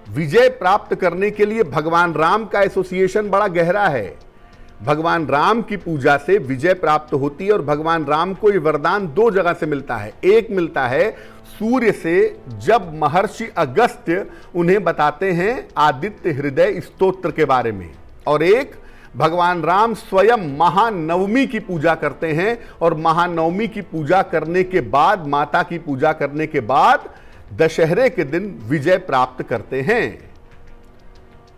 विजय प्राप्त करने के लिए भगवान राम का एसोसिएशन बड़ा गहरा है। भगवान राम की पूजा से विजय प्राप्त होती है और भगवान राम को यह वरदान दो जगह से मिलता है। एक मिलता है सूर्य से, जब महर्षि अगस्त्य उन्हें बताते हैं आदित्य हृदय स्तोत्र के बारे में, और एक भगवान राम स्वयं महानवमी की पूजा करते हैं और महानवमी की पूजा करने के बाद, माता की पूजा करने के बाद दशहरे के दिन विजय प्राप्त करते हैं।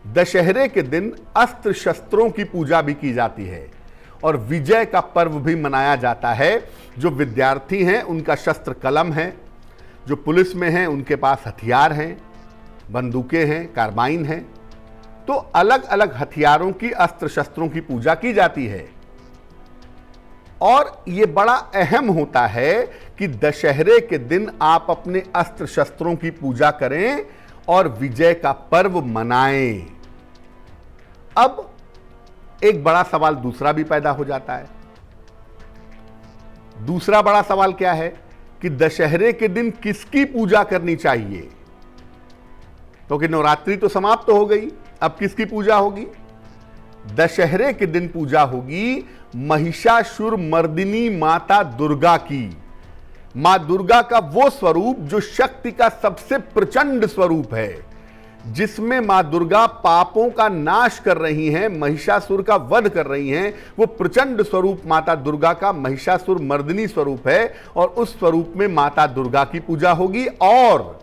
दशहरे के दिन अस्त्र शस्त्रों की पूजा भी की जाती है और विजय का पर्व भी मनाया जाता है। जो विद्यार्थी हैं उनका शस्त्र कलम है, जो पुलिस में हैं उनके पास हथियार हैं, बंदूकें हैं, कार्बाइन हैं। तो अलग अलग हथियारों की, अस्त्र शस्त्रों की पूजा की जाती है। और यह बड़ा अहम होता है कि दशहरे के दिन आप अपने अस्त्र शस्त्रों की पूजा करें और विजय का पर्व मनाएं। अब एक बड़ा सवाल दूसरा भी पैदा हो जाता है। दूसरा बड़ा सवाल क्या है कि दशहरे के दिन किसकी पूजा करनी चाहिए? क्योंकि नवरात्रि तो समाप्त हो गई, अब किसकी पूजा होगी? दशहरे के दिन पूजा होगी महिषासुर मर्दिनी माता दुर्गा की। मां दुर्गा का वो स्वरूप जो शक्ति का सबसे प्रचंड स्वरूप है, जिसमें मां दुर्गा पापों का नाश कर रही हैं, महिषासुर का वध कर रही हैं। वो प्रचंड स्वरूप माता दुर्गा का महिषासुर मर्दिनी स्वरूप है और उस स्वरूप में माता दुर्गा की पूजा होगी और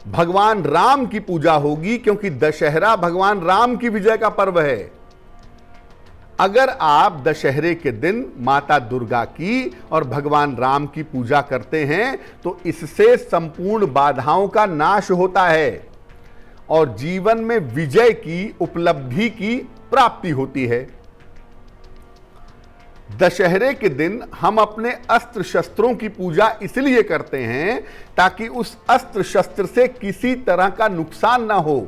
भगवान राम की पूजा होगी, क्योंकि दशहरा भगवान राम की विजय का पर्व है। अगर आप दशहरे के दिन माता दुर्गा की और भगवान राम की पूजा करते हैं तो इससे संपूर्ण बाधाओं का नाश होता है और जीवन में विजय की, उपलब्धि की प्राप्ति होती है। दशहरे के दिन हम अपने अस्त्र शस्त्रों की पूजा इसलिए करते हैं ताकि उस अस्त्र शस्त्र से किसी तरह का नुकसान ना हो,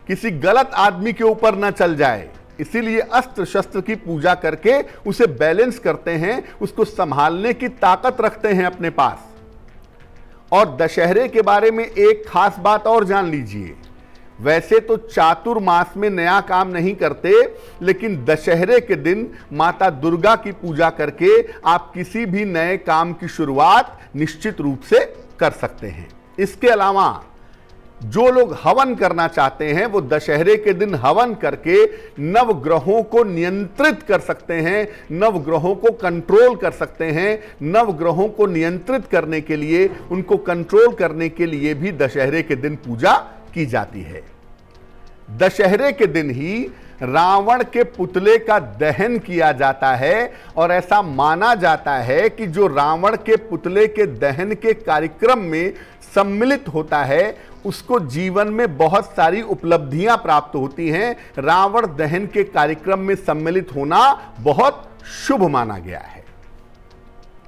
किसी गलत आदमी के ऊपर ना चल जाए। इसीलिए अस्त्र शस्त्र की पूजा करके उसे बैलेंस करते हैं, उसको संभालने की ताकत रखते हैं अपने पास। और दशहरे के बारे में एक खास बात और जान लीजिए। वैसे तो चातुर्मास में नया काम नहीं करते, लेकिन दशहरे के दिन माता दुर्गा की पूजा करके आप किसी भी नए काम की शुरुआत निश्चित रूप से कर सकते हैं। इसके अलावा जो लोग हवन करना चाहते हैं वो दशहरे के दिन हवन करके नवग्रहों को नियंत्रित कर सकते हैं, नवग्रहों को कंट्रोल कर सकते हैं। नवग्रहों को नियंत्रित करने के लिए, उनको कंट्रोल करने के लिए भी दशहरे के दिन पूजा की जाती है। दशहरे के दिन ही रावण के पुतले का दहन किया जाता है और ऐसा माना जाता है कि जो रावण के पुतले के दहन के कार्यक्रम में सम्मिलित होता है उसको जीवन में बहुत सारी उपलब्धियां प्राप्त होती हैं। रावण दहन के कार्यक्रम में सम्मिलित होना बहुत शुभ माना गया है।